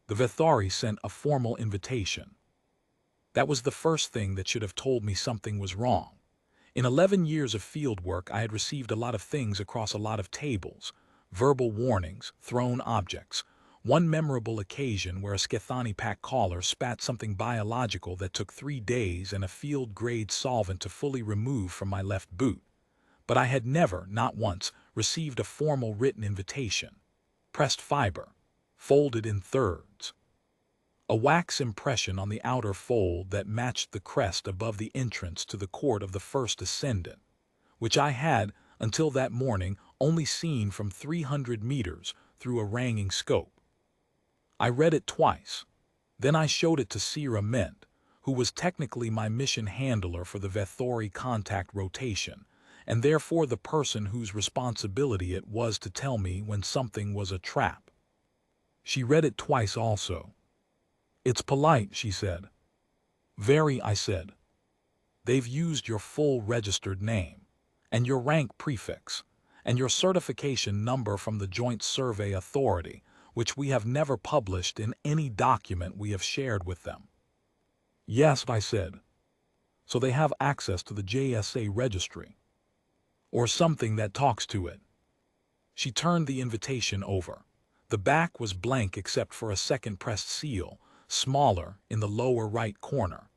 The Vethari sent a formal invitation. That was the first thing that should have told me something was wrong. In 11 years of field work, I had received a lot of things across a lot of tables, verbal warnings, thrown objects. One memorable occasion where a Skethani pack caller spat something biological that took 3 days and a field-grade solvent to fully remove from my left boot. But I had never, not once, received a formal written invitation. Pressed fiber, folded in thirds. A wax impression on the outer fold that matched the crest above the entrance to the court of the first ascendant, which I had, until that morning, only seen from 300 meters through a ranging scope. I read it twice. Then I showed it to Sira Ment, who was technically my mission handler for the Vethori contact rotation, and therefore the person whose responsibility it was to tell me when something was a trap. She read it twice also. "It's polite," she said. "Very," I said. "They've used your full registered name, and your rank prefix, and your certification number from the Joint Survey Authority, which we have never published in any document we have shared with them." "Yes," I said. "So they have access to the JSA registry, or something that talks to it." She turned the invitation over. The back was blank except for a second pressed seal, smaller, in the lower right corner.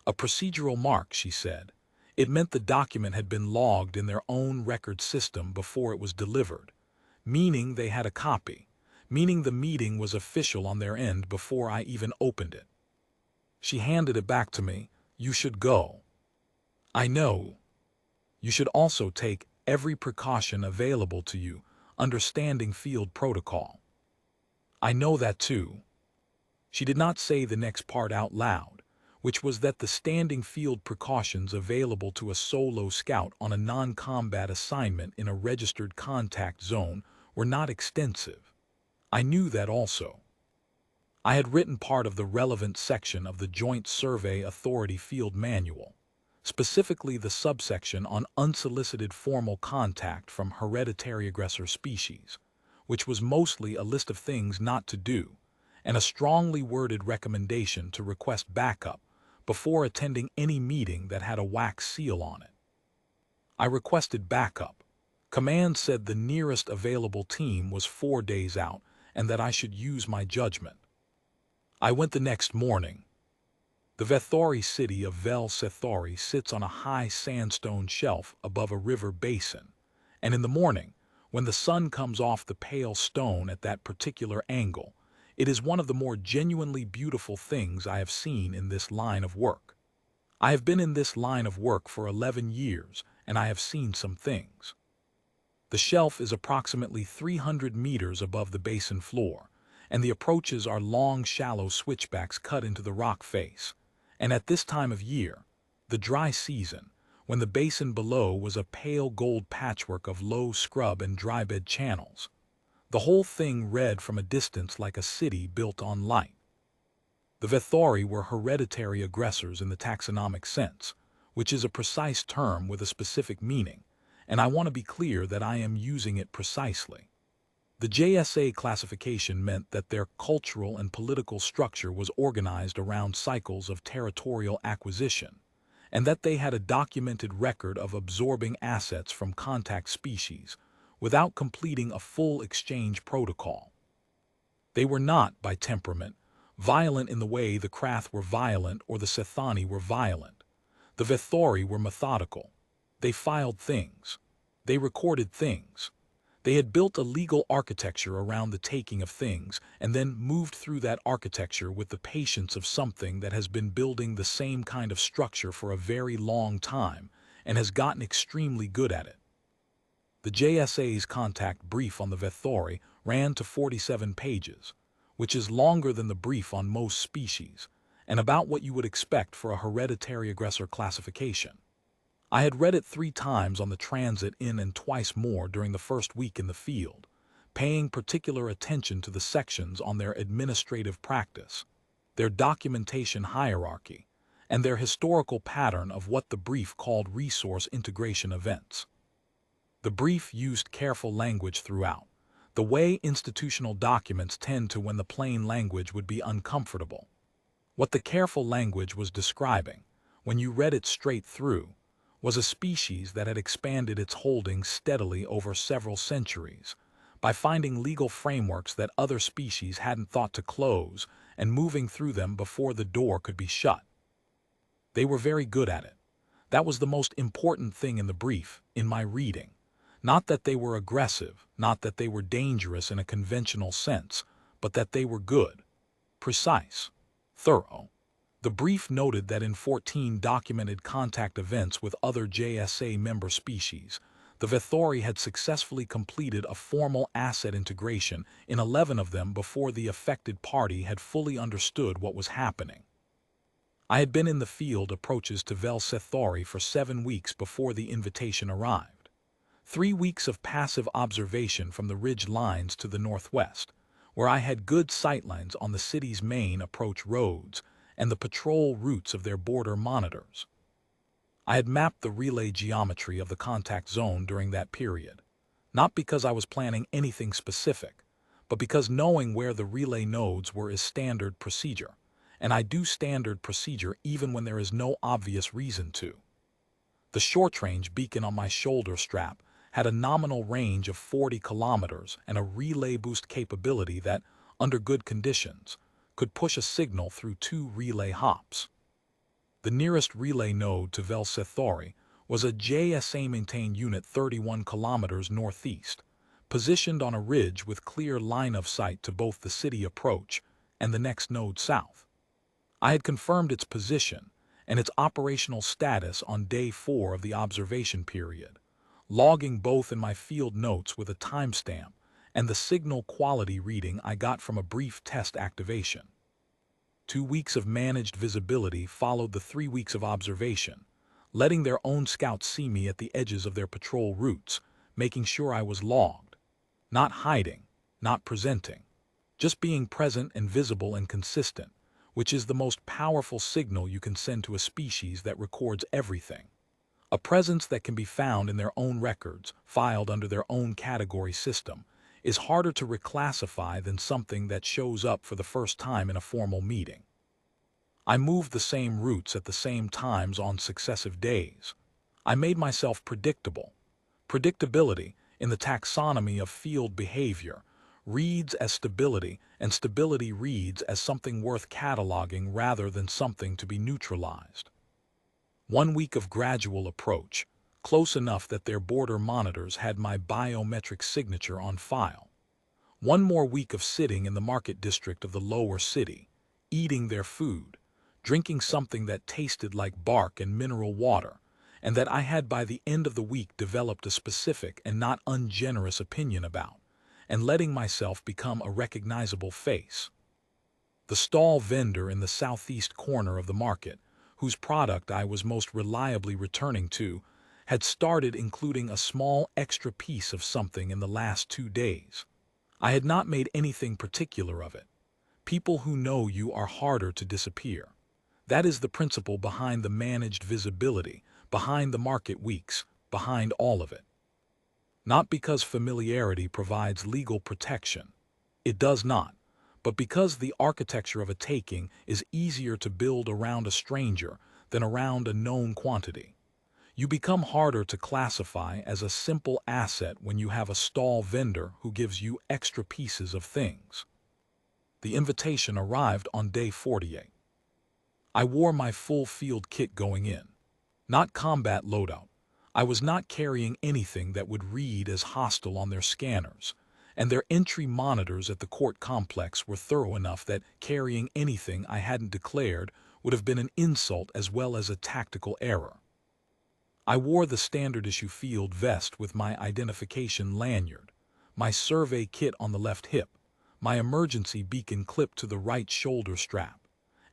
A procedural mark, she said. It meant the document had been logged in their own record system before it was delivered, meaning they had a copy, meaning the meeting was official on their end before I even opened it. She handed it back to me. "You should go." "I know. You should also take every precaution available to you, understanding field protocol." "I know that too." She did not say the next part out loud, which was that the standing field precautions available to a solo scout on a non-combat assignment in a registered contact zone were not extensive. I knew that also. I had written part of the relevant section of the Joint Survey Authority Field Manual, specifically the subsection on unsolicited formal contact from hereditary aggressor species, which was mostly a list of things not to do, and a strongly worded recommendation to request backup before attending any meeting that had a wax seal on it. I requested backup. Command said the nearest available team was 4 days out and that I should use my judgment. I went the next morning. The Vethori city of Vel Sethori sits on a high sandstone shelf above a river basin, and in the morning, when the sun comes off the pale stone at that particular angle, it is one of the more genuinely beautiful things I have seen in this line of work. I have been in this line of work for 11 years, and I have seen some things. The shelf is approximately 300 meters above the basin floor, and the approaches are long, shallow switchbacks cut into the rock face. And at this time of year, the dry season, when the basin below was a pale gold patchwork of low scrub and drybed channels, the whole thing read from a distance like a city built on light. The Vethori were hereditary aggressors in the taxonomic sense, which is a precise term with a specific meaning, and I want to be clear that I am using it precisely. The JSA classification meant that their cultural and political structure was organized around cycles of territorial acquisition, and that they had a documented record of absorbing assets from contact species without completing a full exchange protocol. They were not, by temperament, violent in the way the Krath were violent or the Sethani were violent. The Vethori were methodical. They filed things. They recorded things. They had built a legal architecture around the taking of things and then moved through that architecture with the patience of something that has been building the same kind of structure for a very long time and has gotten extremely good at it. The JSA's contact brief on the Vethori ran to 47 pages, which is longer than the brief on most species, and about what you would expect for a hereditary aggressor classification. I had read it 3 times on the transit in and twice more during the first week in the field, paying particular attention to the sections on their administrative practice, their documentation hierarchy, and their historical pattern of what the brief called resource integration events. The brief used careful language throughout. the way institutional documents tend to when the plain language would be uncomfortable. What the careful language was describing, when you read it straight through, was a species that had expanded its holdings steadily over several centuries, by finding legal frameworks that other species hadn't thought to close and moving through them before the door could be shut. They were very good at it. That was the most important thing in the brief, in my reading. Not that they were aggressive, not that they were dangerous in a conventional sense, but that they were good, precise, thorough. The brief noted that in 14 documented contact events with other JSA member species, the Vethori had successfully completed a formal asset integration in 11 of them before the affected party had fully understood what was happening. I had been in the field approaches to Vel Sethori for 7 weeks before the invitation arrived. 3 weeks of passive observation from the ridge lines to the northwest, where I had good sightlines on the city's main approach roads and the patrol routes of their border monitors. I had mapped the relay geometry of the contact zone during that period, not because I was planning anything specific, but because knowing where the relay nodes were is standard procedure, and I do standard procedure even when there is no obvious reason to. The short-range beacon on my shoulder strap had a nominal range of 40 kilometers and a relay boost capability that, under good conditions, could push a signal through 2 relay hops. The nearest relay node to Vel Sethori was a JSA-maintained unit 31 kilometers northeast, positioned on a ridge with clear line of sight to both the city approach and the next node south. I had confirmed its position and its operational status on day 4 of the observation period, logging both in my field notes with a timestamp and the signal quality reading I got from a brief test activation. 2 weeks of managed visibility followed the 3 weeks of observation, letting their own scouts see me at the edges of their patrol routes, making sure I was logged. Not hiding, not presenting, just being present and visible and consistent, which is the most powerful signal you can send to a species that records everything. A presence that can be found in their own records, filed under their own category system, is harder to reclassify than something that shows up for the first time in a formal meeting. I moved the same routes at the same times on successive days. I made myself predictable. Predictability, in the taxonomy of field behavior, reads as stability, and stability reads as something worth cataloging rather than something to be neutralized. 1 week of gradual approach, close enough that their border monitors had my biometric signature on file. 1 more week of sitting in the market district of the lower city, eating their food, drinking something that tasted like bark and mineral water, and that I had by the end of the week developed a specific and not ungenerous opinion about, and letting myself become a recognizable face. The stall vendor in the southeast corner of the market, whose product I was most reliably returning to, had started including a small extra piece of something in the last 2 days. I had not made anything particular of it. People who know you are harder to disappear. That is the principle behind the managed visibility, behind the market weeks, behind all of it. Not because familiarity provides legal protection. It does not. But because the architecture of a taking is easier to build around a stranger than around a known quantity. You become harder to classify as a simple asset when you have a stall vendor who gives you extra pieces of things. The invitation arrived on day 48. I wore my full field kit going in. Not combat loadout. I was not carrying anything that would read as hostile on their scanners, and their entry monitors at the court complex were thorough enough that carrying anything I hadn't declared would have been an insult as well as a tactical error. I wore the standard issue field vest with my identification lanyard, my survey kit on the left hip, my emergency beacon clipped to the right shoulder strap,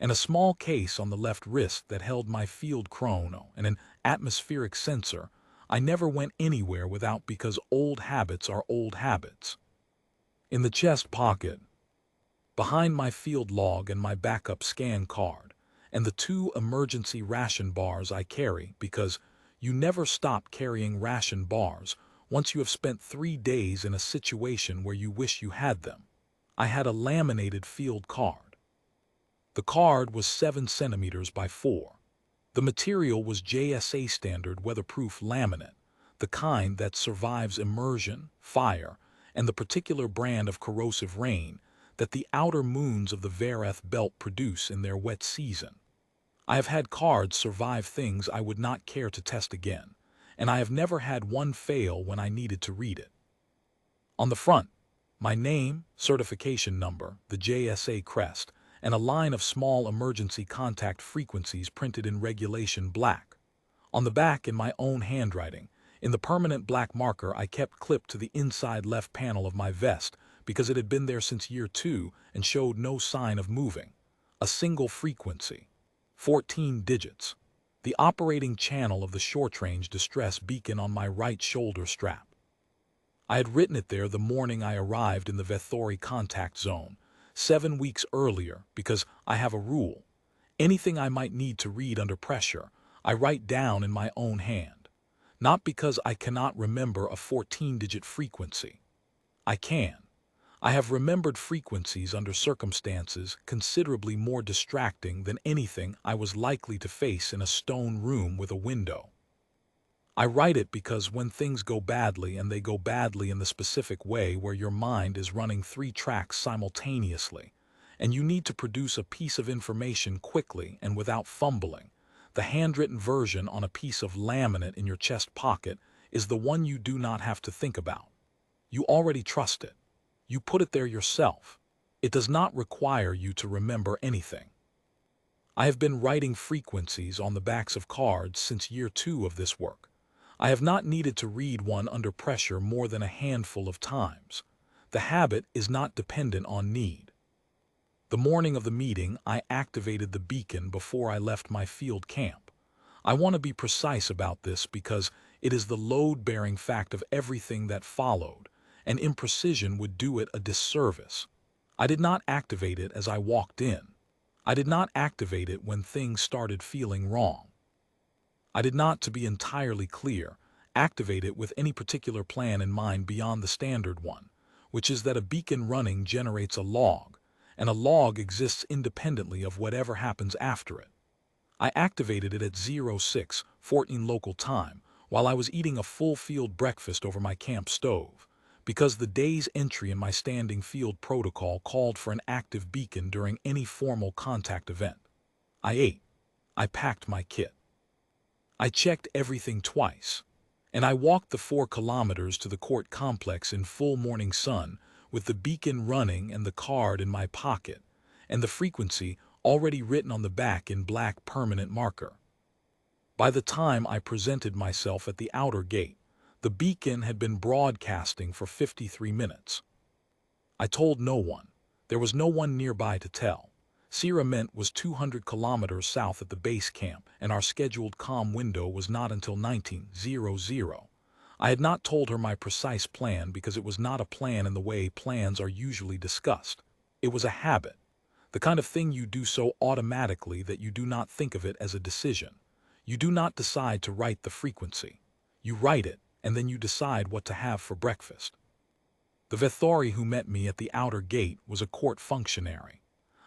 and a small case on the left wrist that held my field chrono and an atmospheric sensor I never went anywhere without because old habits are old habits. In the chest pocket, behind my field log and my backup scan card, and the 2 emergency ration bars I carry because you never stop carrying ration bars, once you have spent 3 days in a situation where you wish you had them. I had a laminated field card. The card was 7 centimeters by 4. The material was JSA standard weatherproof laminate, the kind that survives immersion, fire, and the particular brand of corrosive rain that the outer moons of the Vareth belt produce in their wet season. I have had cards survive things I would not care to test again, and I have never had one fail when I needed to read it. On the front, my name, certification number, the JSA crest, and a line of small emergency contact frequencies printed in regulation black. On the back, in my own handwriting, in the permanent black marker I kept clipped to the inside left panel of my vest because it had been there since year 2 and showed no sign of moving. A single frequency. 14 digits. The operating channel of the short-range distress beacon on my right shoulder strap. I had written it there the morning I arrived in the Vethori contact zone, 7 weeks earlier, because I have a rule. Anything I might need to read under pressure, I write down in my own hand. Not because I cannot remember a 14-digit frequency. I can. I have remembered frequencies under circumstances considerably more distracting than anything I was likely to face in a stone room with a window. I write it because when things go badly, and they go badly in the specific way where your mind is running 3 tracks simultaneously, and you need to produce a piece of information quickly and without fumbling, the handwritten version on a piece of laminate in your chest pocket is the one you do not have to think about. You already trust it. You put it there yourself. It does not require you to remember anything. I have been writing frequencies on the backs of cards since year 2 of this work. I have not needed to read one under pressure more than a handful of times. The habit is not dependent on need. The morning of the meeting, I activated the beacon before I left my field camp. I want to be precise about this because it is the load-bearing fact of everything that followed, and imprecision would do it a disservice. I did not activate it as I walked in. I did not activate it when things started feeling wrong. I did not, to be entirely clear, activate it with any particular plan in mind beyond the standard one, which is that a beacon running generates a log, and a log exists independently of whatever happens after it. I activated it at 06:14 local time while I was eating a full field breakfast over my camp stove, because the day's entry in my standing field protocol called for an active beacon during any formal contact event. I ate. I packed my kit. I checked everything twice, and I walked the 4 kilometers to the court complex in full morning sun with the beacon running and the card in my pocket, and the frequency already written on the back in black permanent marker. By the time I presented myself at the outer gate, the beacon had been broadcasting for 53 minutes. I told no one. There was no one nearby to tell. Sierra Mint was 200 kilometers south at the base camp, and our scheduled comm window was not until 19:00. I had not told her my precise plan because it was not a plan in the way plans are usually discussed. It was a habit, the kind of thing you do so automatically that you do not think of it as a decision. You do not decide to write the frequency. You write it, and then you decide what to have for breakfast. The Vethori who met me at the outer gate was a court functionary.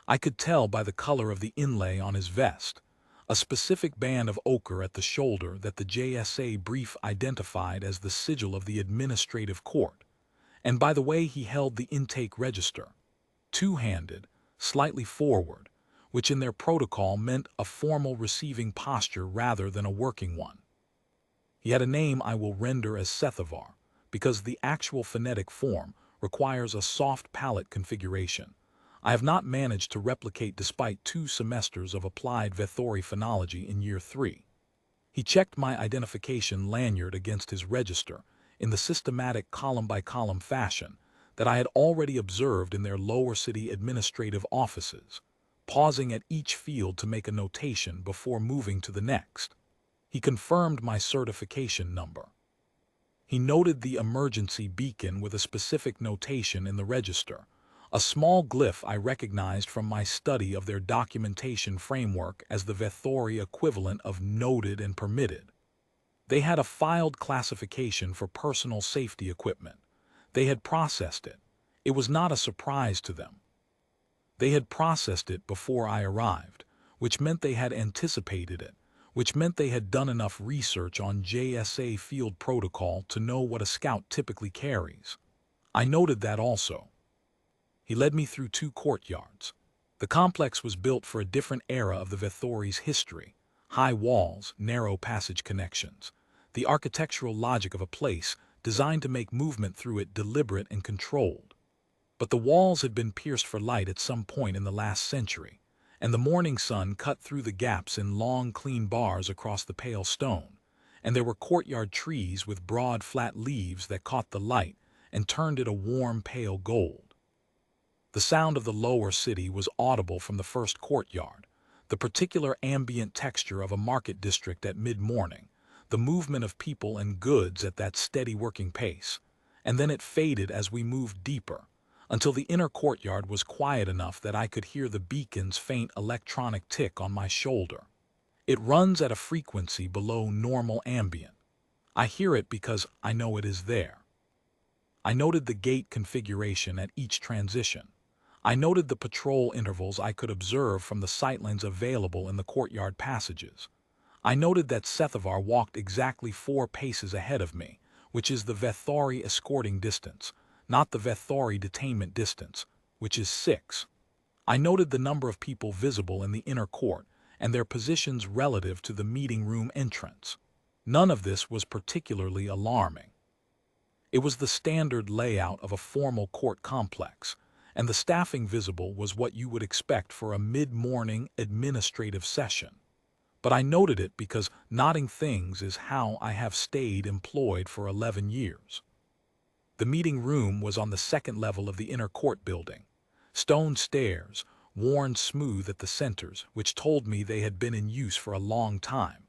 I could tell by the color of the inlay on his vest, a specific band of ochre at the shoulder that the JSA brief identified as the sigil of the administrative court, and by the way he held the intake register, two-handed, slightly forward, which in their protocol meant a formal receiving posture rather than a working one. He had a name I will render as Sethavar, because the actual phonetic form requires a soft palate configuration. I have not managed to replicate despite 2 semesters of applied Vethori phonology in year 3. He checked my identification lanyard against his register in the systematic column-by-column fashion that I had already observed in their lower city administrative offices, pausing at each field to make a notation before moving to the next. He confirmed my certification number. He noted the emergency beacon with a specific notation in the register, a small glyph I recognized from my study of their documentation framework as the Vethori equivalent of noted and permitted. They had a filed classification for personal safety equipment. They had processed it. It was not a surprise to them. They had processed it before I arrived, which meant they had anticipated it, which meant they had done enough research on JSA field protocol to know what a scout typically carries. I noted that also. He led me through 2 courtyards. The complex was built for a different era of the Vethori's history. High walls, narrow passage connections. The architectural logic of a place designed to make movement through it deliberate and controlled. But the walls had been pierced for light at some point in the last century, and the morning sun cut through the gaps in long, clean bars across the pale stone, and there were courtyard trees with broad, flat leaves that caught the light and turned it a warm, pale gold. The sound of the lower city was audible from the first courtyard, the particular ambient texture of a market district at mid-morning, the movement of people and goods at that steady working pace, and then it faded as we moved deeper, until the inner courtyard was quiet enough that I could hear the beacon's faint electronic tick on my shoulder. It runs at a frequency below normal ambient. I hear it because I know it is there. I noted the gate configuration at each transition. I noted the patrol intervals I could observe from the sightlines available in the courtyard passages. I noted that Sethavar walked exactly 4 paces ahead of me, which is the Vethori escorting distance, not the Vethori detainment distance, which is 6. I noted the number of people visible in the inner court and their positions relative to the meeting room entrance. None of this was particularly alarming. It was the standard layout of a formal court complex, and the staffing visible was what you would expect for a mid-morning administrative session. But I noted it because noting things is how I have stayed employed for 11 years. The meeting room was on the 2nd level of the inner court building. Stone stairs, worn smooth at the centers, which told me they had been in use for a long time.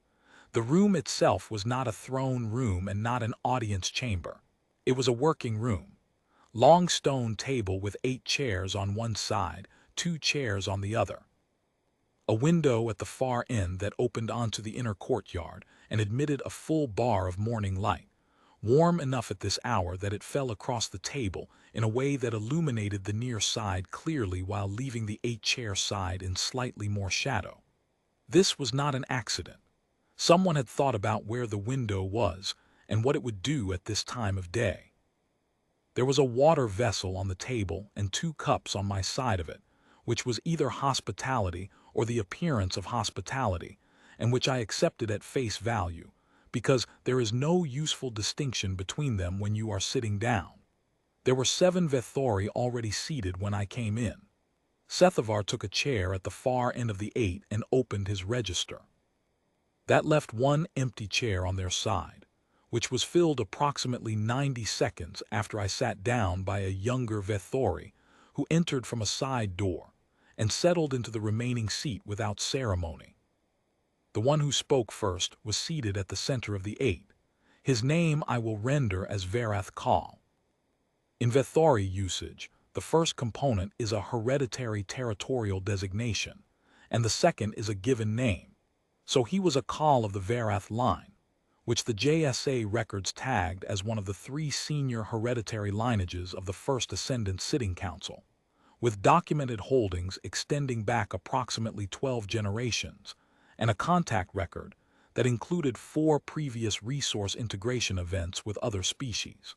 The room itself was not a throne room and not an audience chamber. It was a working room. Long stone table with 8 chairs on one side, 2 chairs on the other. A window at the far end that opened onto the inner courtyard and admitted a full bar of morning light, warm enough at this hour that it fell across the table in a way that illuminated the near side clearly while leaving the 8-chair side in slightly more shadow. This was not an accident. Someone had thought about where the window was and what it would do at this time of day. There was a water vessel on the table and 2 cups on my side of it, which was either hospitality or the appearance of hospitality, and which I accepted at face value, because there is no useful distinction between them when you are sitting down. There were 7 Vethori already seated when I came in. Sethavar took a chair at the far end of the 8 and opened his register. That left 1 empty chair on their side, which was filled approximately 90 seconds after I sat down by a younger Vethori who entered from a side door and settled into the remaining seat without ceremony. The one who spoke first was seated at the center of the 8. His name I will render as Verath Kal. In Vethori usage, the first component is a hereditary territorial designation, and the second is a given name. So he was a Kal of the Verath line, which the JSA records tagged as one of the 3 senior hereditary lineages of the First Ascendant Sitting Council, with documented holdings extending back approximately 12 generations, and a contact record that included 4 previous resource integration events with other species.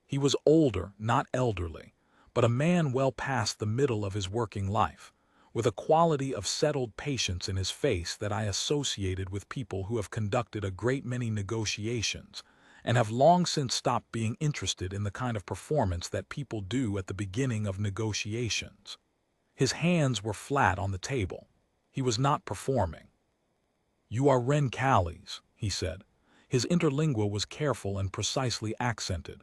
He was older, not elderly, but a man well past the middle of his working life, with a quality of settled patience in his face that I associated with people who have conducted a great many negotiations and have long since stopped being interested in the kind of performance that people do at the beginning of negotiations. His hands were flat on the table. He was not performing. "You are Ren Callies," he said. His interlingua was careful and precisely accented,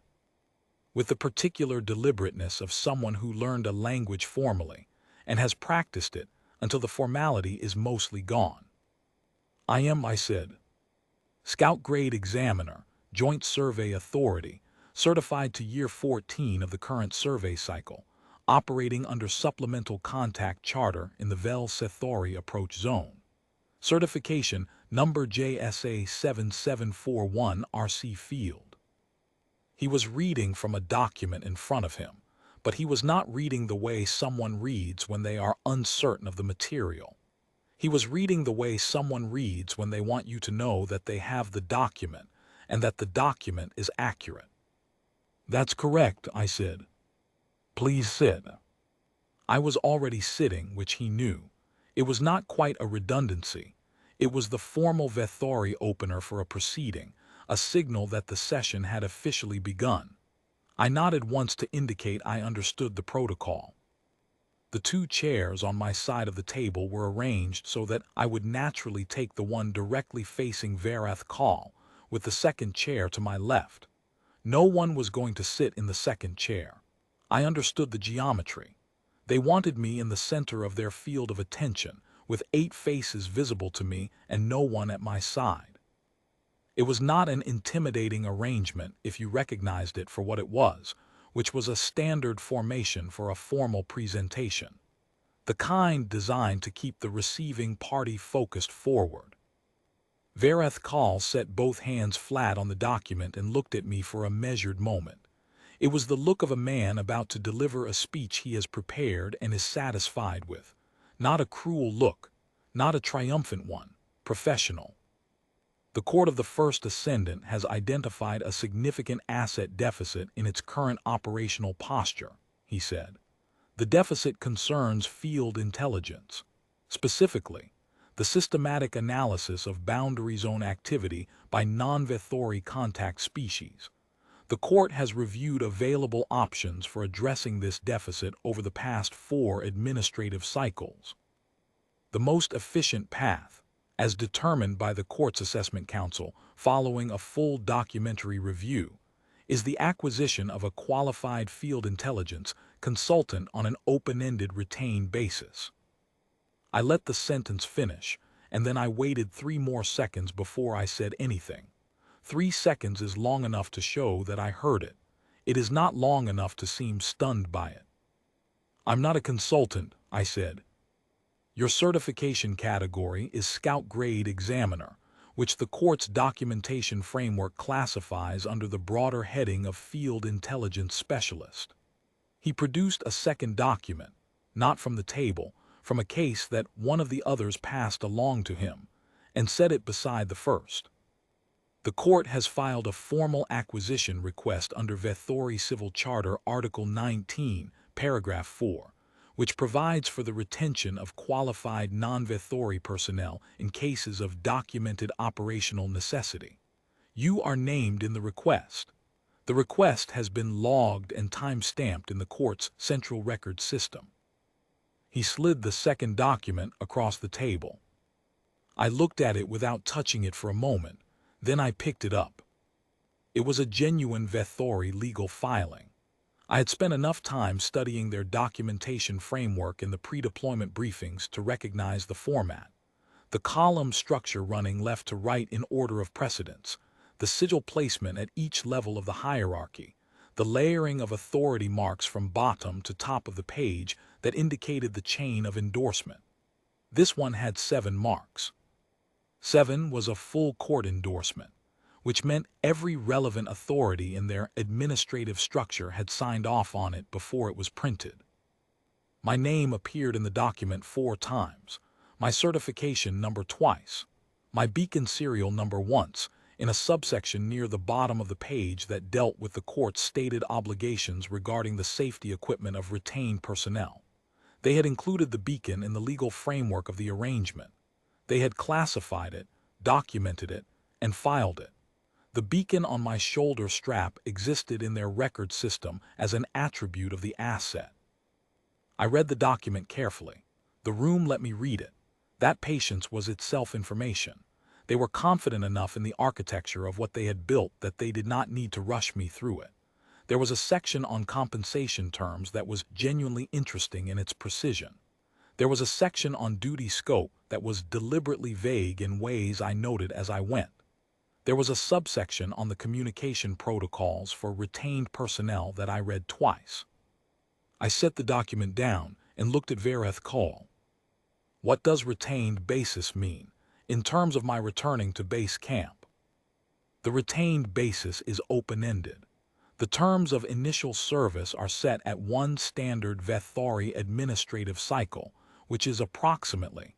with the particular deliberateness of someone who learned a language formally and has practiced it until the formality is mostly gone. "I am," I said. "Scout Grade Examiner, Joint Survey Authority, certified to year 14 of the current survey cycle, operating under Supplemental Contact Charter in the Vel Sethori Approach Zone. Certification number JSA 7741 RC Field. He was reading from a document in front of him, but he was not reading the way someone reads when they are uncertain of the material. He was reading the way someone reads when they want you to know that they have the document and that the document is accurate. "That's correct," I said. "Please sit." I was already sitting, which he knew. It was not quite a redundancy. It was the formal Vethori opener for a proceeding, a signal that the session had officially begun. I nodded once to indicate I understood the protocol. The two chairs on my side of the table were arranged so that I would naturally take the one directly facing Varath Call, with the second chair to my left. No one was going to sit in the second chair. I understood the geometry. They wanted me in the center of their field of attention, with 8 faces visible to me and no one at my side. It was not an intimidating arrangement if you recognized it for what it was, which was a standard formation for a formal presentation. The kind designed to keep the receiving party focused forward. Varath Kal set both hands flat on the document and looked at me for a measured moment. It was the look of a man about to deliver a speech he has prepared and is satisfied with. Not a cruel look, not a triumphant one, professional. "The Court of the First Ascendant has identified a significant asset deficit in its current operational posture," he said. "The deficit concerns field intelligence. Specifically, the systematic analysis of boundary zone activity by non-Vethori contact species. The court has reviewed available options for addressing this deficit over the past 4 administrative cycles. The most efficient path, as determined by the Court's Assessment Council following a full documentary review, is the acquisition of a qualified field intelligence consultant on an open-ended retained basis." I let the sentence finish, and then I waited 3 more seconds before I said anything. 3 seconds is long enough to show that I heard it. It is not long enough to seem stunned by it. "I'm not a consultant," I said. "Your certification category is Scout Grade Examiner, which the court's documentation framework classifies under the broader heading of Field Intelligence Specialist." He produced a second document, not from the table, from a case that one of the others passed along to him, and set it beside the first. "The court has filed a formal acquisition request under Vethori Civil Charter Article 19, Paragraph 4, which provides for the retention of qualified non-Vethori personnel in cases of documented operational necessity. You are named in the request. The request has been logged and time-stamped in the court's central record system." He slid the second document across the table. I looked at it without touching it for a moment. Then I picked it up. It was a genuine Vethori legal filing. I had spent enough time studying their documentation framework in the pre-deployment briefings to recognize the format. The column structure running left to right in order of precedence, the sigil placement at each level of the hierarchy, the layering of authority marks from bottom to top of the page that indicated the chain of endorsement. This one had 7 marks. 7 was a full court endorsement, which meant every relevant authority in their administrative structure had signed off on it before it was printed. My name appeared in the document 4 times, my certification number twice, my beacon serial number once, in a subsection near the bottom of the page that dealt with the court's stated obligations regarding the safety equipment of retained personnel. They had included the beacon in the legal framework of the arrangement. They had classified it, documented it, and filed it. The beacon on my shoulder strap existed in their record system as an attribute of the asset. I read the document carefully. The room let me read it. That patience was itself information. They were confident enough in the architecture of what they had built that they did not need to rush me through it. There was a section on compensation terms that was genuinely interesting in its precision. There was a section on duty scope that was deliberately vague in ways I noted as I went. There was a subsection on the communication protocols for retained personnel that I read twice. I set the document down and looked at Varath Call. "What does retained basis mean? In terms of my returning to base camp, the retained basis is open-ended. The terms of initial service are set at one standard Vethori administrative cycle, which is approximately,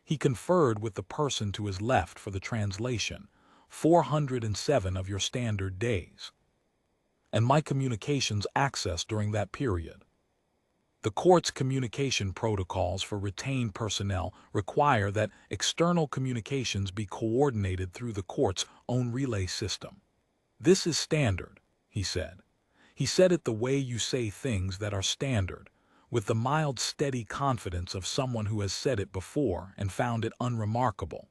he conferred with the person to his left for the translation, 407 of your standard days, and my communications access during that period. The court's communication protocols for retained personnel require that external communications be coordinated through the court's own relay system. This is standard, he said. He said it the way you say things that are standard, with the mild, steady confidence of someone who has said it before and found it unremarkable.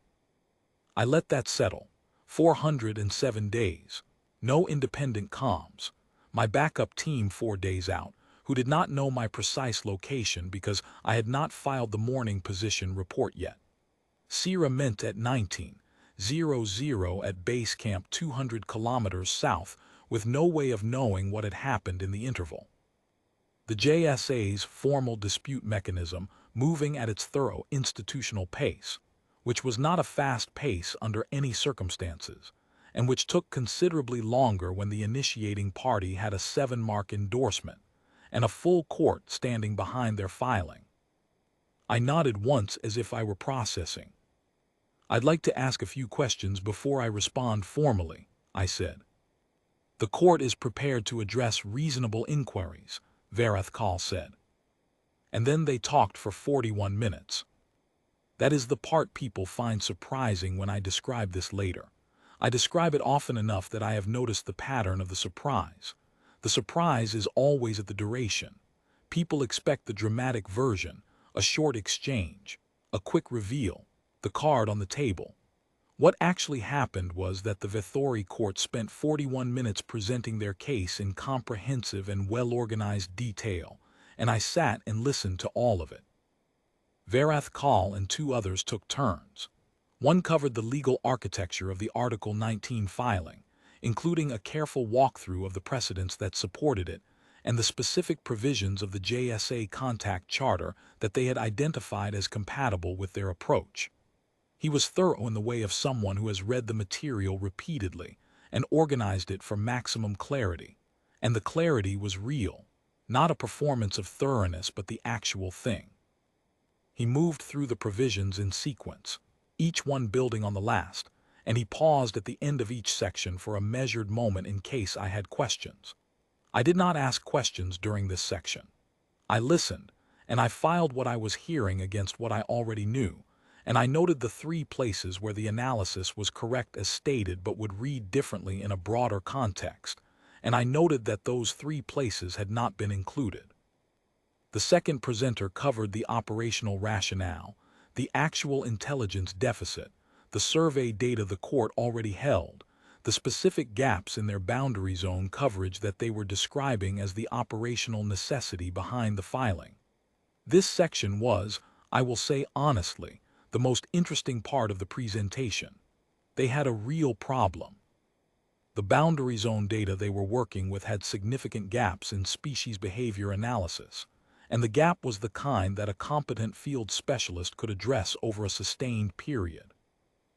I let that settle. 407 days. No independent comms. My backup team 4 days out, who did not know my precise location because I had not filed the morning position report yet. Sierra Mint at 19:00 at base camp 200 kilometers south, with no way of knowing what had happened in the interval. The JSA's formal dispute mechanism moving at its thorough institutional pace, which was not a fast pace under any circumstances, and which took considerably longer when the initiating party had a 7-mark endorsement and a full court standing behind their filing. I nodded once as if I were processing. I'd like to ask a few questions before I respond formally, I said. The court is prepared to address reasonable inquiries, Varathkal said. And then they talked for 41 minutes. That is the part people find surprising when I describe this later. I describe it often enough that I have noticed the pattern of the surprise. The surprise is always at the duration. People expect the dramatic version, a short exchange, a quick reveal, the card on the table. What actually happened was that the Vethori court spent 41 minutes presenting their case in comprehensive and well-organized detail, and I sat and listened to all of it. Varathkal and 2 others took turns. One covered the legal architecture of the Article 19 filing, including a careful walkthrough of the precedents that supported it and the specific provisions of the JSA contact charter that they had identified as compatible with their approach. He was thorough in the way of someone who has read the material repeatedly and organized it for maximum clarity, and the clarity was real, not a performance of thoroughness but the actual thing. He moved through the provisions in sequence, each one building on the last, and he paused at the end of each section for a measured moment in case I had questions. I did not ask questions during this section. I listened, and I filed what I was hearing against what I already knew, and I noted the 3 places where the analysis was correct as stated but would read differently in a broader context, and I noted that those 3 places had not been included. The second presenter covered the operational rationale, the actual intelligence deficit, the survey data the court already held, the specific gaps in their boundary zone coverage that they were describing as the operational necessity behind the filing. This section was, I will say honestly, the most interesting part of the presentation. They had a real problem. The boundary zone data they were working with had significant gaps in species behavior analysis, and the gap was the kind that a competent field specialist could address over a sustained period.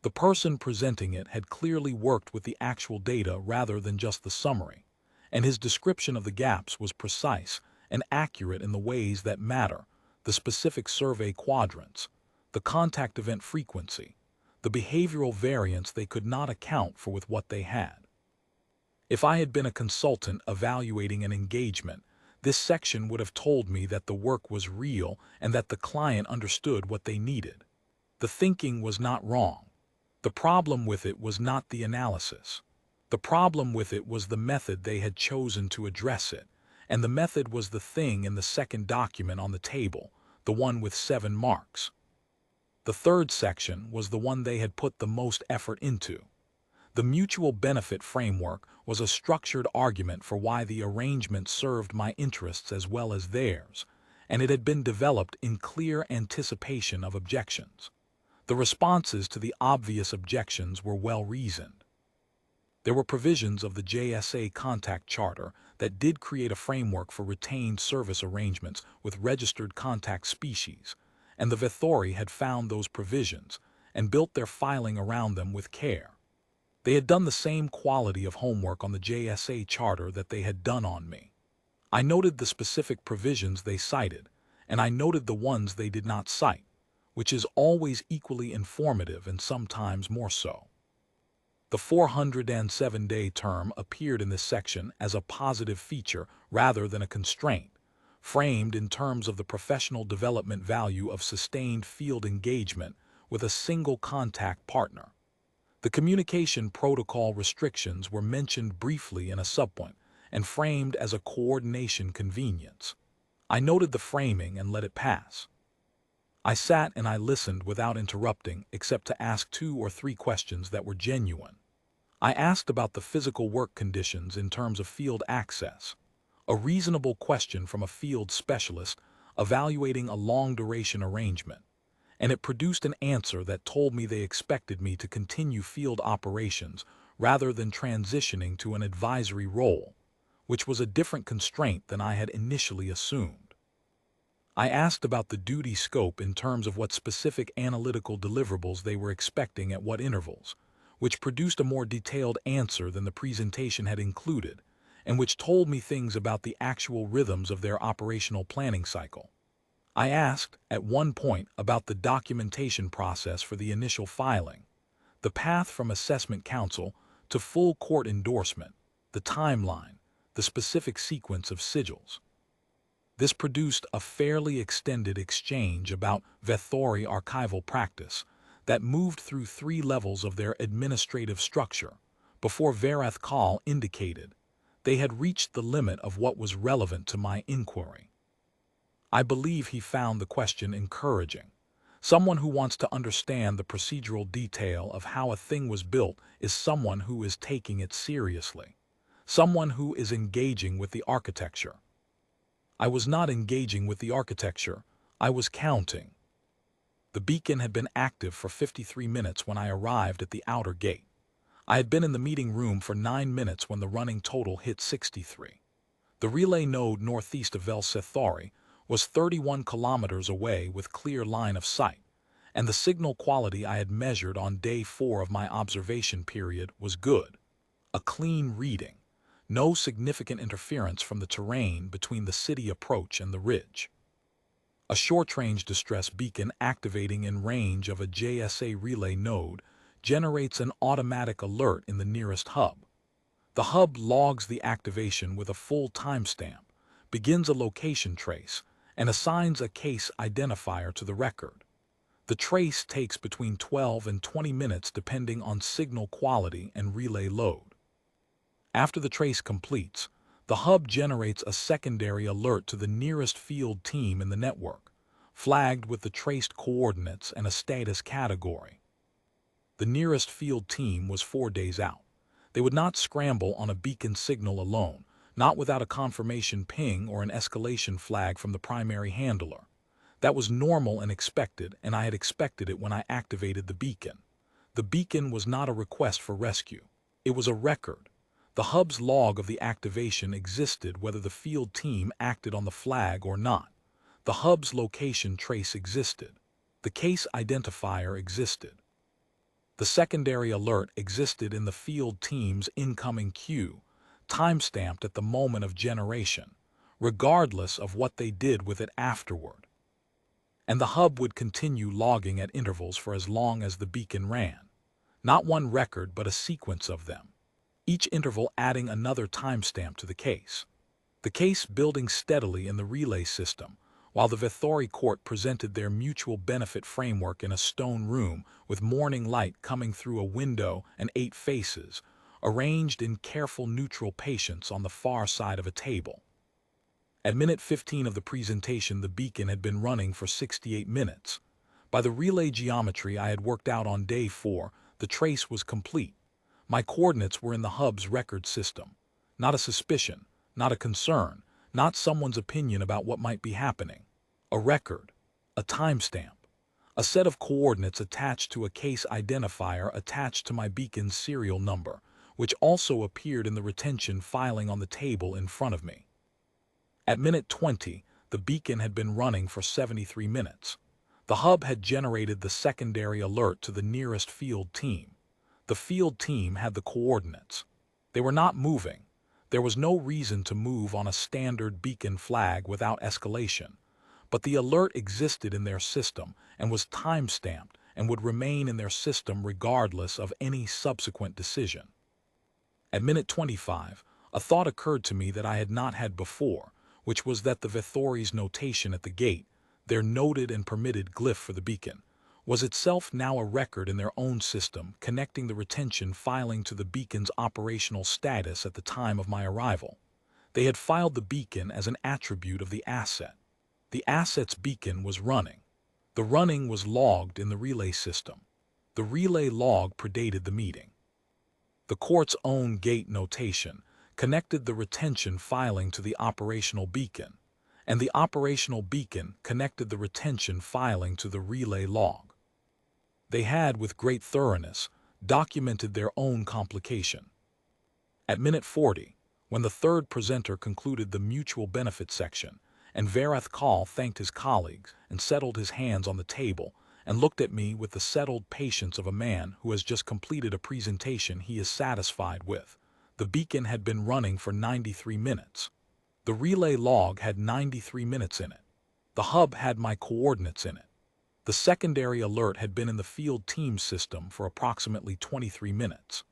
The person presenting it had clearly worked with the actual data rather than just the summary, and his description of the gaps was precise and accurate in the ways that matter, the specific survey quadrants, the contact event frequency, the behavioral variance they could not account for with what they had. If I had been a consultant evaluating an engagement, this section would have told me that the work was real and that the client understood what they needed. The thinking was not wrong. The problem with it was not the analysis. The problem with it was the method they had chosen to address it, and the method was the thing in the second document on the table, the one with 7 marks. The third section was the one they had put the most effort into. The mutual benefit framework was a structured argument for why the arrangement served my interests as well as theirs, and it had been developed in clear anticipation of objections. The responses to the obvious objections were well-reasoned. There were provisions of the JSA contact charter that did create a framework for retained service arrangements with registered contact species, and the Vethori had found those provisions, and built their filing around them with care. They had done the same quality of homework on the JSA charter that they had done on me. I noted the specific provisions they cited, and I noted the ones they did not cite, which is always equally informative and sometimes more so. The 407-day term appeared in this section as a positive feature rather than a constraint, framed in terms of the professional development value of sustained field engagement with a single contact partner. The communication protocol restrictions were mentioned briefly in a subpoint and framed as a coordination convenience. I noted the framing and let it pass. I sat and I listened without interrupting except to ask 2 or 3 questions that were genuine. I asked about the physical work conditions in terms of field access, a reasonable question from a field specialist evaluating a long-duration arrangement, and it produced an answer that told me they expected me to continue field operations rather than transitioning to an advisory role, which was a different constraint than I had initially assumed. I asked about the duty scope in terms of what specific analytical deliverables they were expecting at what intervals, which produced a more detailed answer than the presentation had included, and which told me things about the actual rhythms of their operational planning cycle. I asked, at one point, about the documentation process for the initial filing, the path from assessment council to full court endorsement, the timeline, the specific sequence of sigils. This produced a fairly extended exchange about Vethori archival practice that moved through 3 levels of their administrative structure before Verath Kahl indicated they had reached the limit of what was relevant to my inquiry. I believe he found the question encouraging. Someone who wants to understand the procedural detail of how a thing was built is someone who is taking it seriously, someone who is engaging with the architecture. I was not engaging with the architecture, I was counting. The beacon had been active for 53 minutes when I arrived at the outer gate. I had been in the meeting room for 9 minutes when the running total hit 63. The relay node northeast of Velsethori was 31 kilometers away with clear line of sight, and the signal quality I had measured on day 4 of my observation period was good. A clean reading. No significant interference from the terrain between the city approach and the ridge. A short-range distress beacon activating in range of a JSA relay node generates an automatic alert in the nearest hub. The hub logs the activation with a full timestamp, begins a location trace, and assigns a case identifier to the record. The trace takes between 12 and 20 minutes depending on signal quality and relay load. After the trace completes, the hub generates a secondary alert to the nearest field team in the network, flagged with the traced coordinates and a status category. The nearest field team was 4 days out. They would not scramble on a beacon signal alone, not without a confirmation ping or an escalation flag from the primary handler. That was normal and expected, and I had expected it when I activated the beacon. The beacon was not a request for rescue. It was a record. The hub's log of the activation existed whether the field team acted on the flag or not. The hub's location trace existed. The case identifier existed. The secondary alert existed in the field team's incoming queue, timestamped at the moment of generation, regardless of what they did with it afterward. And the hub would continue logging at intervals for as long as the beacon ran. Not one record, but a sequence of them, each interval adding another timestamp to the case. The case building steadily in the relay system, while the Vethori court presented their mutual benefit framework in a stone room with morning light coming through a window and 8 faces, arranged in careful neutral patience on the far side of a table. At minute 15 of the presentation, the beacon had been running for 68 minutes. By the relay geometry I had worked out on day 4, the trace was complete. My coordinates were in the hub's record system. Not a suspicion, not a concern, not someone's opinion about what might be happening. A record, a timestamp, a set of coordinates attached to a case identifier attached to my beacon's serial number, which also appeared in the retention filing on the table in front of me. At minute 20, the beacon had been running for 73 minutes. The hub had generated the secondary alert to the nearest field team. The field team had the coordinates. They were not moving. There was no reason to move on a standard beacon flag without escalation, but the alert existed in their system and was time-stamped and would remain in their system regardless of any subsequent decision. At minute 25, a thought occurred to me that I had not had before, which was that the Vethori's notation at the gate, their noted and permitted glyph for the beacon, was itself now a record in their own system connecting the retention filing to the beacon's operational status at the time of my arrival. They had filed the beacon as an attribute of the asset. The asset's beacon was running. The running was logged in the relay system. The relay log predated the meeting. The court's own gate notation connected the retention filing to the operational beacon, and the operational beacon connected the retention filing to the relay log. They had, with great thoroughness, documented their own complication. At minute 40, when the third presenter concluded the mutual benefit section, and Varath Kal thanked his colleagues and settled his hands on the table and looked at me with the settled patience of a man who has just completed a presentation he is satisfied with. The beacon had been running for 93 minutes. The relay log had 93 minutes in it. The hub had my coordinates in it. The secondary alert had been in the field team system for approximately 23 minutes.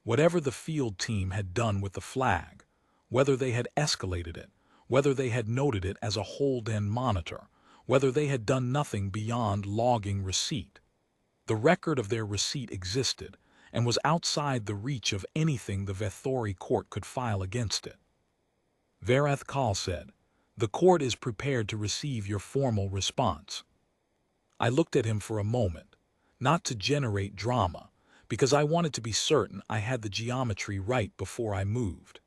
Whatever the field team had done with the flag, whether they had escalated it, whether they had noted it as a hold-in monitor, whether they had done nothing beyond logging receipt, the record of their receipt existed and was outside the reach of anything the Vethori court could file against it. Varath Kal said, "The court is prepared to receive your formal response." I looked at him for a moment, not to generate drama, because I wanted to be certain I had the geometry right before I moved.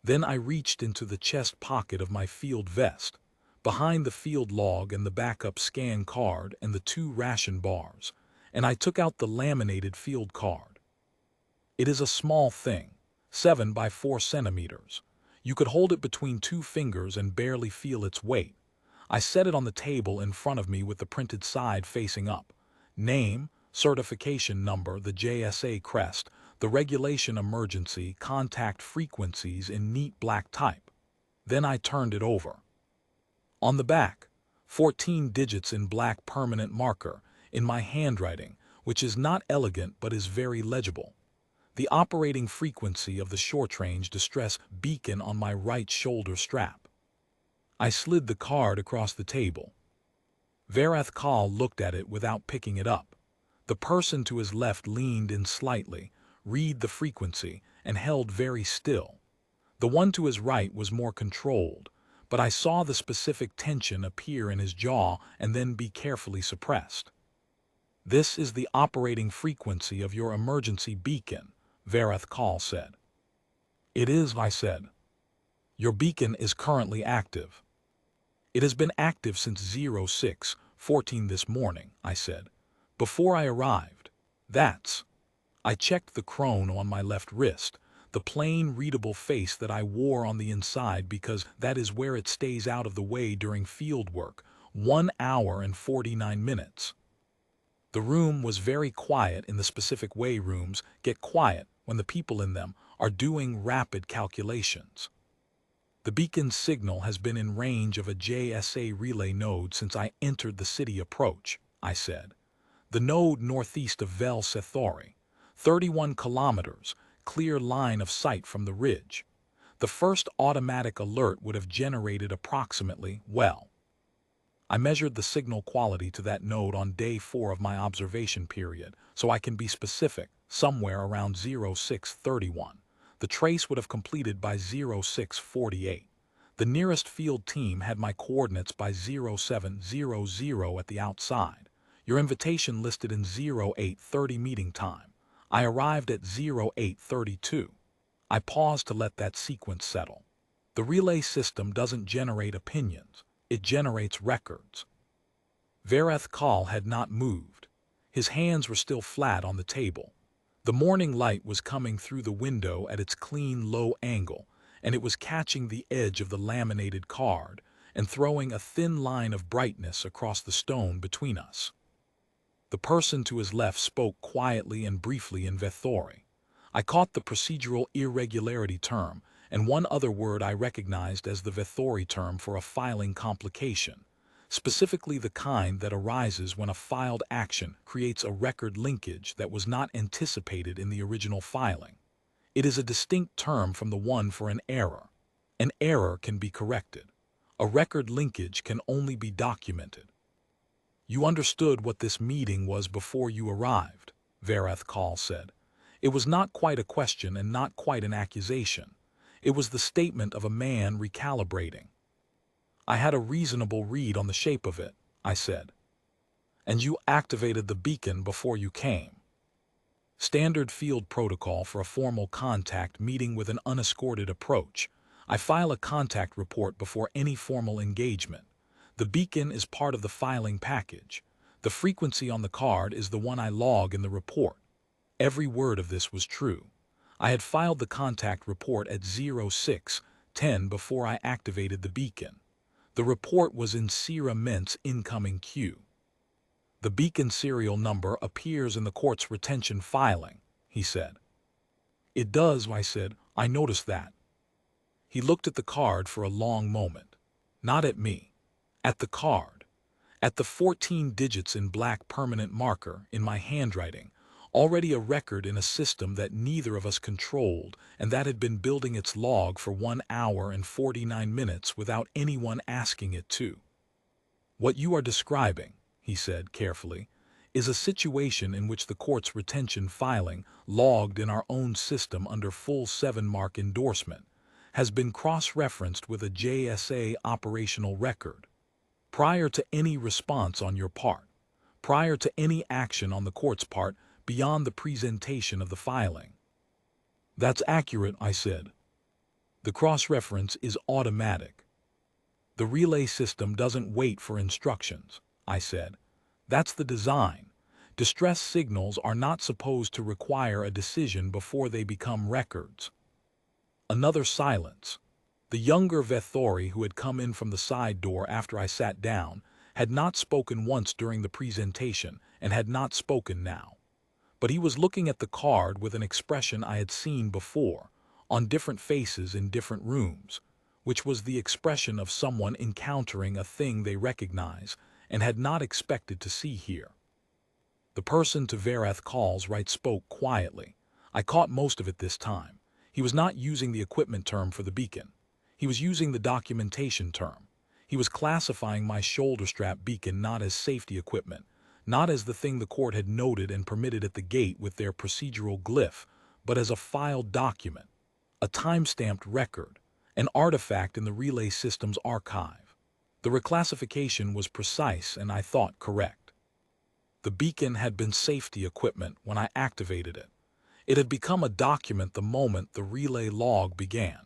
Then I reached into the chest pocket of my field vest, behind the field log and the backup scan card and the 2 ration bars, and I took out the laminated field card. It is a small thing, 7 by 4 centimeters. You could hold it between 2 fingers and barely feel its weight. I set it on the table in front of me with the printed side facing up. Name, certification number, the JSA crest, the regulation emergency, contact frequencies in neat black type. Then I turned it over. On the back, 14 digits in black permanent marker, in my handwriting, which is not elegant but is very legible. The operating frequency of the short-range distress beacon on my right shoulder strap. I slid the card across the table. Varath Kal looked at it without picking it up. The person to his left leaned in slightly, read the frequency, and held very still. The one to his right was more controlled, but I saw the specific tension appear in his jaw and then be carefully suppressed. "This is the operating frequency of your emergency beacon," Varath Kal said. "It is," I said. "Your beacon is currently active." "It has been active since 06:14 this morning," I said. "Before I arrived. That's..." I checked the chrono on my left wrist, the plain readable face that I wore on the inside because that is where it stays out of the way during field work, 1 hour and 49 minutes. The room was very quiet in the specific way rooms get quiet when the people in them are doing rapid calculations. "The beacon signal has been in range of a JSA relay node since I entered the city approach," I said. "The node northeast of Vel Sethori, 31 kilometers, clear line of sight from the ridge. The first automatic alert would have generated approximately, well..." I measured the signal quality to that node on day 4 of my observation period, so I can be specific, somewhere around 0631. The trace would have completed by 0648. The nearest field team had my coordinates by 0700 at the outside. Your invitation listed in 0830 meeting time. I arrived at 0832. I paused to let that sequence settle. The relay system doesn't generate opinions. It generates records. Varath Kal had not moved. His hands were still flat on the table. The morning light was coming through the window at its clean low angle, and it was catching the edge of the laminated card, and throwing a thin line of brightness across the stone between us. The person to his left spoke quietly and briefly in Vethori. I caught the procedural irregularity term, and one other word I recognized as the Vethori term for a filing complication, specifically the kind that arises when a filed action creates a record linkage that was not anticipated in the original filing. It is a distinct term from the one for an error. An error can be corrected. A record linkage can only be documented. You understood what this meeting was before you arrived, Verath Kahl said. It was not quite a question and not quite an accusation. It was the statement of a man recalibrating. I had a reasonable read on the shape of it, I said. And you activated the beacon before you came. Standard field protocol for a formal contact meeting with an unescorted approach. I file a contact report before any formal engagement. The beacon is part of the filing package. The frequency on the card is the one I log in the report. Every word of this was true. I had filed the contact report at 06:10 before I activated the beacon. The report was in Sierra Mint's incoming queue. The beacon serial number appears in the court's retention filing, he said. It does, I said. I noticed that. He looked at the card for a long moment. Not at me. At the card. At the 14 digits in black permanent marker in my handwriting, already a record in a system that neither of us controlled and that had been building its log for 1 hour and 49 minutes without anyone asking it to. What you are describing, he said carefully, is a situation in which the court's retention filing, logged in our own system under full 7-mark endorsement, has been cross-referenced with a JSA operational record. Prior to any response on your part, prior to any action on the court's part beyond the presentation of the filing. That's accurate, I said. The cross-reference is automatic. The relay system doesn't wait for instructions, I said. That's the design. Distress signals are not supposed to require a decision before they become records. Another silence. The younger Vethori, who had come in from the side door after I sat down, had not spoken once during the presentation and had not spoken now. But he was looking at the card with an expression I had seen before, on different faces in different rooms, which was the expression of someone encountering a thing they recognize and had not expected to see here. The person to Verath Kahl's right spoke quietly. I caught most of it this time. He was not using the equipment term for the beacon. He was using the documentation term. He was classifying my shoulder strap beacon not as safety equipment, not as the thing the court had noted and permitted at the gate with their procedural glyph, but as a filed document, a time-stamped record, an artifact in the relay system's archive. The reclassification was precise and I thought correct. The beacon had been safety equipment when I activated it. It had become a document the moment the relay log began.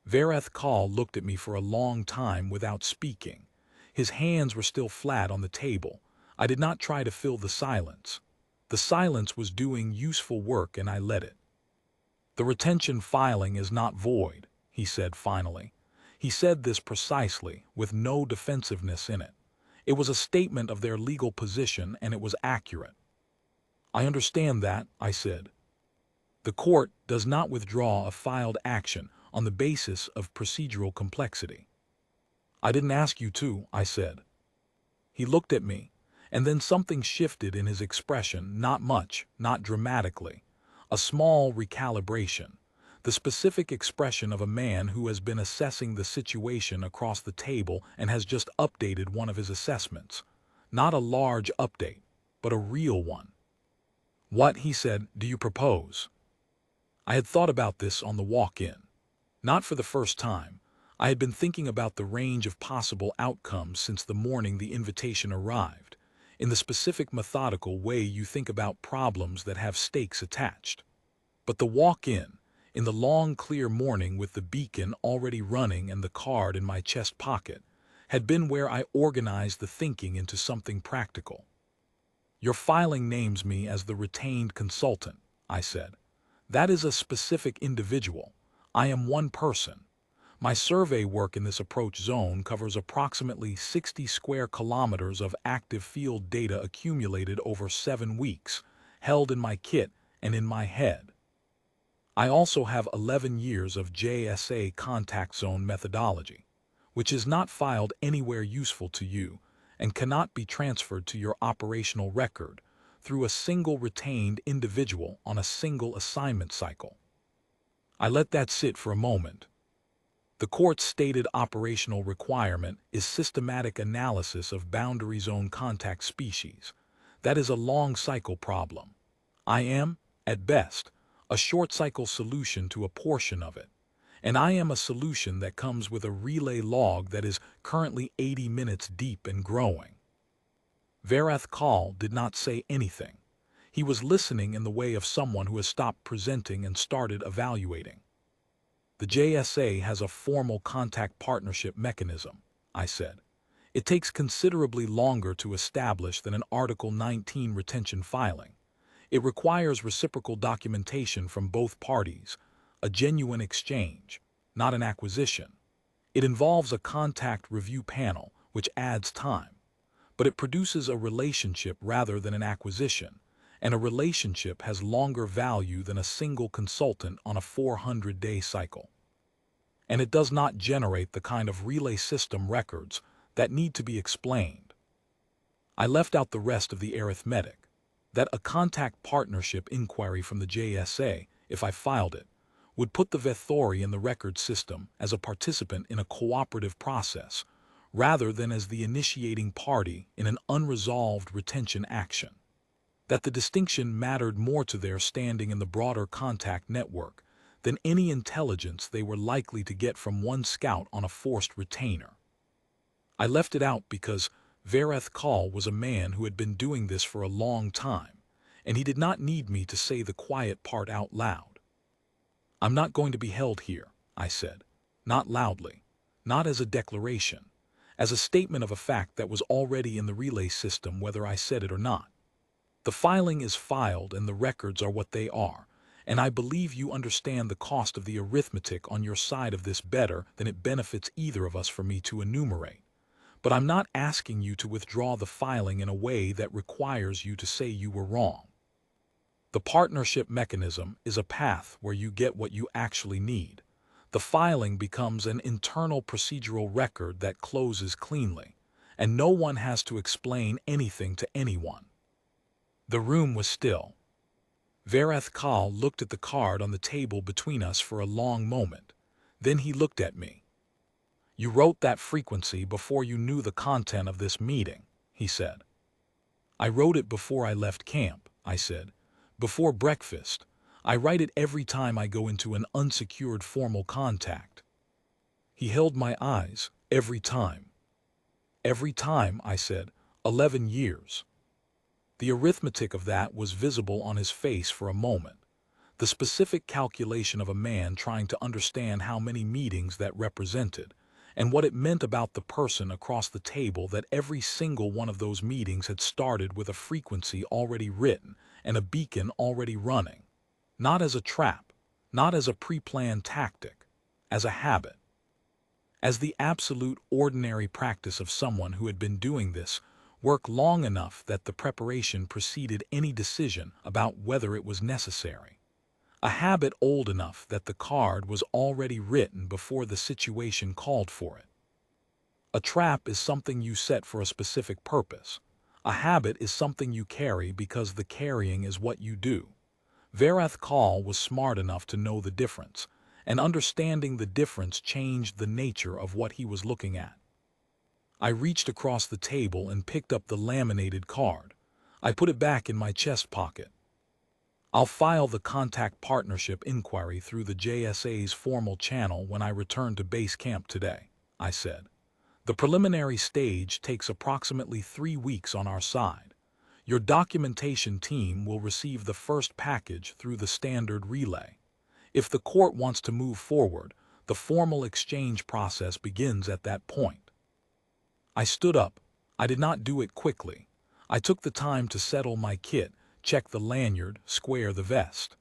Verath Kahl looked at me for a long time without speaking. His hands were still flat on the table. I did not try to fill the silence. The silence was doing useful work and I let it. The retention filing is not void, he said finally. He said this precisely, with no defensiveness in it. It was a statement of their legal position and it was accurate. I understand that, I said. The court does not withdraw a filed action on the basis of procedural complexity. I didn't ask you to, I said. He looked at me, and then something shifted in his expression, not much, not dramatically. A small recalibration, the specific expression of a man who has been assessing the situation across the table and has just updated one of his assessments. Not a large update, but a real one. What, he said, do you propose? I had thought about this on the walk-in. Not for the first time. I had been thinking about the range of possible outcomes since the morning the invitation arrived, in the specific methodical way you think about problems that have stakes attached. But the walk-in, in the long clear morning with the beacon already running and the card in my chest pocket, had been where I organized the thinking into something practical. Your filing names me as the retained consultant, I said. That is a specific individual. I am one person. My survey work in this approach zone covers approximately 60 square kilometers of active field data accumulated over 7 weeks, held in my kit and in my head. I also have 11 years of JSA contact zone methodology, which is not filed anywhere useful to you and cannot be transferred to your operational record through a single retained individual on a single assignment cycle. I let that sit for a moment. The court's stated operational requirement is systematic analysis of boundary zone contact species. That is a long cycle problem. I am, at best, a short cycle solution to a portion of it, and I am a solution that comes with a relay log that is currently 80 minutes deep and growing. Varath Kaul did not say anything. He was listening in the way of someone who has stopped presenting and started evaluating. The JSA has a formal contact partnership mechanism, I said. It takes considerably longer to establish than an Article 19 retention filing. It requires reciprocal documentation from both parties, a genuine exchange, not an acquisition. It involves a contact review panel, which adds time, but it produces a relationship rather than an acquisition, and a relationship has longer value than a single consultant on a 400-day cycle. And it does not generate the kind of relay system records that need to be explained. I left out the rest of the arithmetic, that a contact partnership inquiry from the JSA, if I filed it, would put the Vethori in the record system as a participant in a cooperative process, rather than as the initiating party in an unresolved retention action. That the distinction mattered more to their standing in the broader contact network than any intelligence they were likely to get from one scout on a forced retainer. I left it out because Varath Kaul was a man who had been doing this for a long time, and he did not need me to say the quiet part out loud. I'm not going to be held here, I said, not loudly, not as a declaration, as a statement of a fact that was already in the relay system whether I said it or not. The filing is filed and the records are what they are, and I believe you understand the cost of the arithmetic on your side of this better than it benefits either of us for me to enumerate. But I'm not asking you to withdraw the filing in a way that requires you to say you were wrong. The partnership mechanism is a path where you get what you actually need. The filing becomes an internal procedural record that closes cleanly, and no one has to explain anything to anyone. The room was still. Varath Kaul looked at the card on the table between us for a long moment. Then he looked at me. You wrote that frequency before you knew the content of this meeting, he said. I wrote it before I left camp, I said. Before breakfast. I write it every time I go into an unsecured formal contact. He held my eyes, every time. Every time, I said, 11 years. The arithmetic of that was visible on his face for a moment. The specific calculation of a man trying to understand how many meetings that represented, and what it meant about the person across the table that every single one of those meetings had started with a frequency already written and a beacon already running. Not as a trap, not as a pre-planned tactic, as a habit. As the absolute ordinary practice of someone who had been doing this work long enough that the preparation preceded any decision about whether it was necessary. A habit old enough that the card was already written before the situation called for it. A trap is something you set for a specific purpose. A habit is something you carry because the carrying is what you do. Varath Kaul was smart enough to know the difference, and understanding the difference changed the nature of what he was looking at. I reached across the table and picked up the laminated card. I put it back in my chest pocket. I'll file the contact partnership inquiry through the JSA's formal channel when I return to base camp today, I said. The preliminary stage takes approximately 3 weeks on our side. Your documentation team will receive the first package through the standard relay. If the court wants to move forward, the formal exchange process begins at that point. I stood up. I did not do it quickly. I took the time to settle my kit, check the lanyard, square the vest.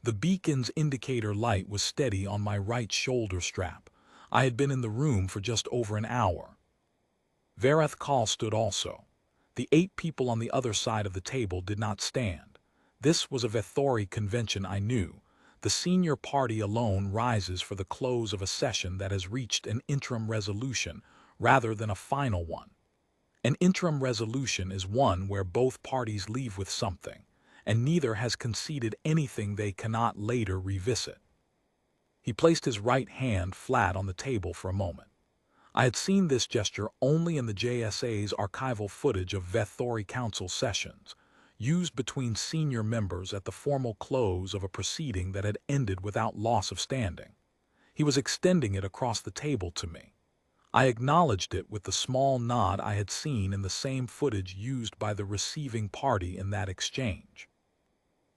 The beacon's indicator light was steady on my right shoulder strap. I had been in the room for just over an hour. Vareth Kaul stood also. The 8 people on the other side of the table did not stand. This was a Vethori convention, I knew. The senior party alone rises for the close of a session that has reached an interim resolution rather than a final one. An interim resolution is one where both parties leave with something, and neither has conceded anything they cannot later revisit. He placed his right hand flat on the table for a moment. I had seen this gesture only in the JSA's archival footage of Vethori Council sessions, used between senior members at the formal close of a proceeding that had ended without loss of standing. He was extending it across the table to me. I acknowledged it with the small nod I had seen in the same footage used by the receiving party in that exchange.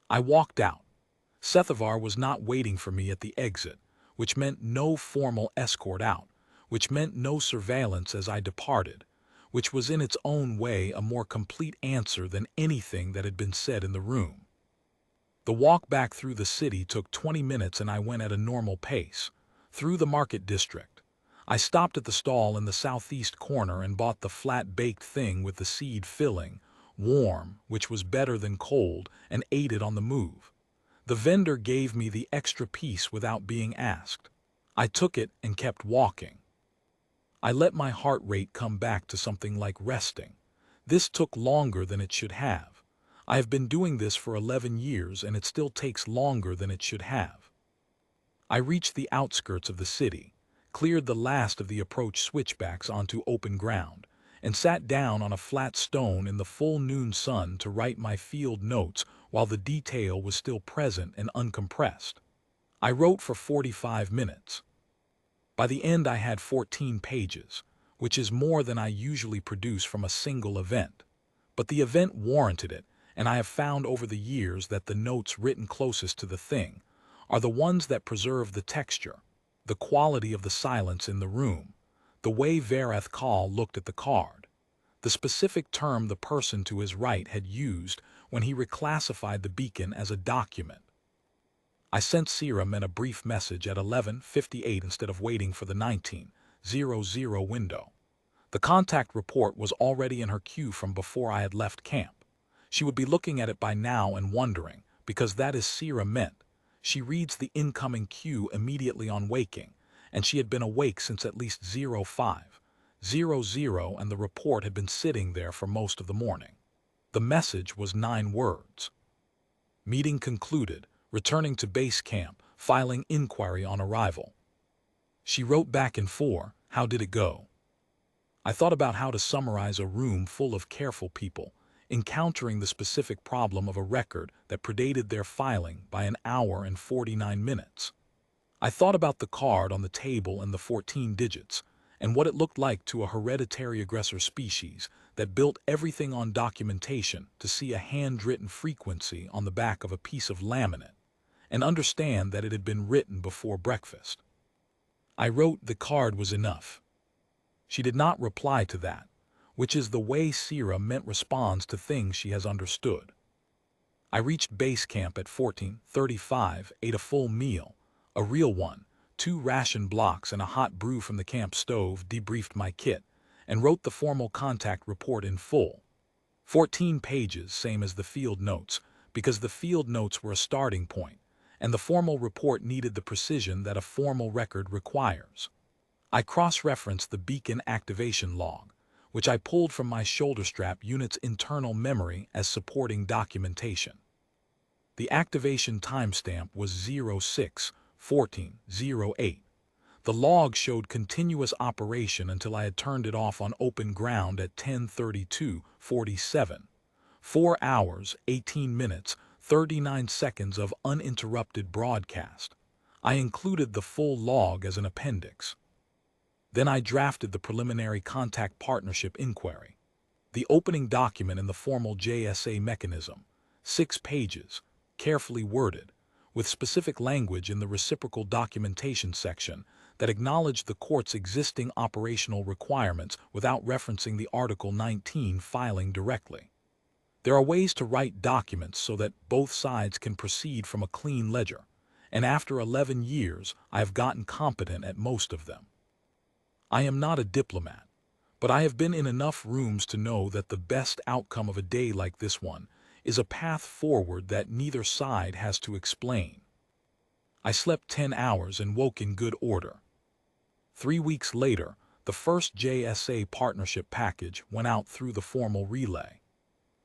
I walked out. Sethavar was not waiting for me at the exit, which meant no formal escort out, which meant no surveillance as I departed, which was in its own way a more complete answer than anything that had been said in the room. The walk back through the city took 20 minutes and I went at a normal pace, through the market district. I stopped at the stall in the southeast corner and bought the flat-baked thing with the seed filling, warm, which was better than cold, and ate it on the move. The vendor gave me the extra piece without being asked. I took it and kept walking. I let my heart rate come back to something like resting. This took longer than it should have. I have been doing this for 11 years and it still takes longer than it should have. I reached the outskirts of the city, cleared the last of the approach switchbacks onto open ground, and sat down on a flat stone in the full noon sun to write my field notes while the detail was still present and uncompressed. I wrote for 45 minutes. By the end I had 14 pages, which is more than I usually produce from a single event. But the event warranted it, and I have found over the years that the notes written closest to the thing are the ones that preserve the texture, the quality of the silence in the room, the way Vareth Kaul looked at the card, the specific term the person to his right had used when he reclassified the beacon as a document. I sent Siram a brief message at 11:58 instead of waiting for the 19:00 window. The contact report was already in her queue from before I had left camp. She would be looking at it by now and wondering, because that is Siram meant. She reads the incoming queue immediately on waking, and she had been awake since at least 05:00, and the report had been sitting there for most of the morning. The message was 9 words. Meeting concluded, returning to base camp, filing inquiry on arrival. She wrote back in 4, how did it go? I thought about how to summarize a room full of careful people, encountering the specific problem of a record that predated their filing by an hour and 49 minutes. I thought about the card on the table and the 14 digits, and what it looked like to a hereditary aggressor species that built everything on documentation to see a handwritten frequency on the back of a piece of laminate, and understand that it had been written before breakfast. I wrote the card was enough. She did not reply to that, which is the way Sira meant responds to things she has understood. I reached base camp at 14:35, ate a full meal, a real one, 2 ration blocks and a hot brew from the camp stove, debriefed my kit, and wrote the formal contact report in full. 14 pages, same as the field notes, because the field notes were a starting point, and the formal report needed the precision that a formal record requires. I cross-referenced the beacon activation log, which I pulled from my shoulder strap unit's internal memory as supporting documentation. The activation timestamp was 06/14/08. The log showed continuous operation until I had turned it off on open ground at 10:32:47. 4 hours, 18 minutes, 39 seconds of uninterrupted broadcast. I included the full log as an appendix. Then I drafted the preliminary contact partnership inquiry, the opening document in the formal JSA mechanism, 6 pages, carefully worded, with specific language in the reciprocal documentation section that acknowledged the court's existing operational requirements without referencing the Article 19 filing directly. There are ways to write documents so that both sides can proceed from a clean ledger, and after 11 years I have gotten competent at most of them. I am not a diplomat, but I have been in enough rooms to know that the best outcome of a day like this one is a path forward that neither side has to explain. I slept 10 hours and woke in good order. 3 weeks later, the first JSA partnership package went out through the formal relay.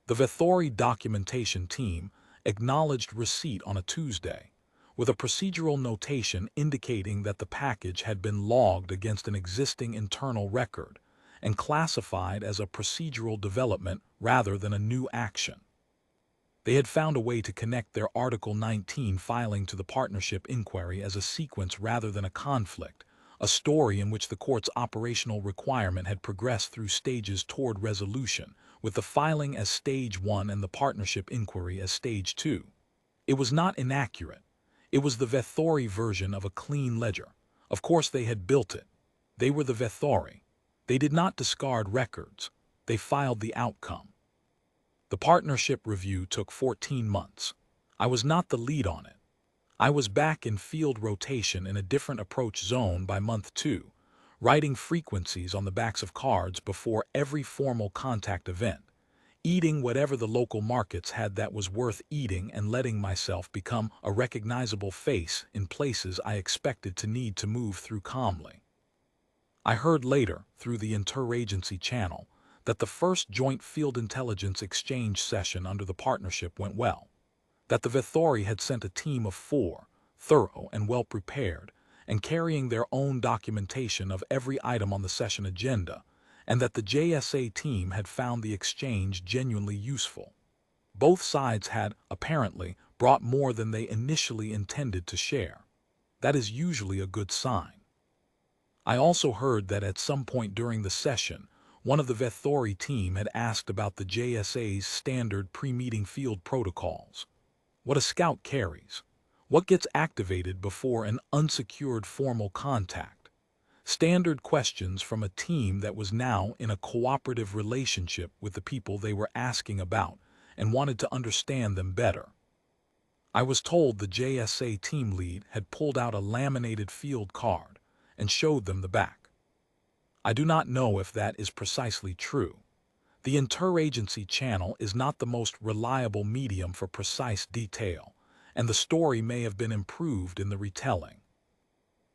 The Vethori documentation team acknowledged receipt on a Tuesday, with a procedural notation indicating that the package had been logged against an existing internal record and classified as a procedural development rather than a new action. They had found a way to connect their Article 19 filing to the partnership inquiry as a sequence rather than a conflict, a story in which the court's operational requirement had progressed through stages toward resolution, with the filing as Stage 1 and the partnership inquiry as Stage 2. It was not inaccurate. It was the Vethori version of a clean ledger. Of course they had built it. They were the Vethori. They did not discard records. They filed the outcome. The partnership review took 14 months. I was not the lead on it. I was back in field rotation in a different approach zone by month 2, writing frequencies on the backs of cards before every formal contact event, eating whatever the local markets had that was worth eating and letting myself become a recognizable face in places I expected to need to move through calmly. I heard later, through the interagency channel, that the first joint field intelligence exchange session under the partnership went well, that the Vethori had sent a team of 4, thorough and well-prepared, and carrying their own documentation of every item on the session agenda, and that the JSA team had found the exchange genuinely useful. Both sides had, apparently, brought more than they initially intended to share. That is usually a good sign. I also heard that at some point during the session, one of the Vethori team had asked about the JSA's standard pre-meeting field protocols. What a scout carries. What gets activated before an unsecured formal contact? Standard questions from a team that was now in a cooperative relationship with the people they were asking about and wanted to understand them better. I was told the JSA team lead had pulled out a laminated field card and showed them the back. I do not know if that is precisely true. The interagency channel is not the most reliable medium for precise detail, and the story may have been improved in the retelling.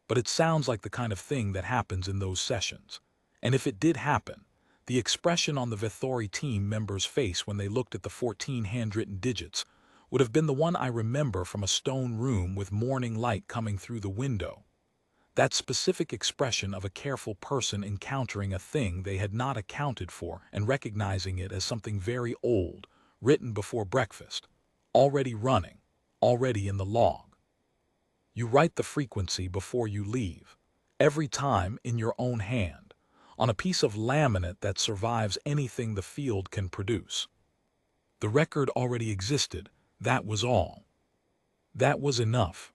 But it sounds like the kind of thing that happens in those sessions. And if it did happen, the expression on the Vethori team member's face when they looked at the 14 handwritten digits would have been the one I remember from a stone room with morning light coming through the window. That specific expression of a careful person encountering a thing they had not accounted for and recognizing it as something very old, written before breakfast, already running, already in the log. You write the frequency before you leave, every time in your own hand, on a piece of laminate that survives anything the field can produce. The record already existed, that was all. That was enough.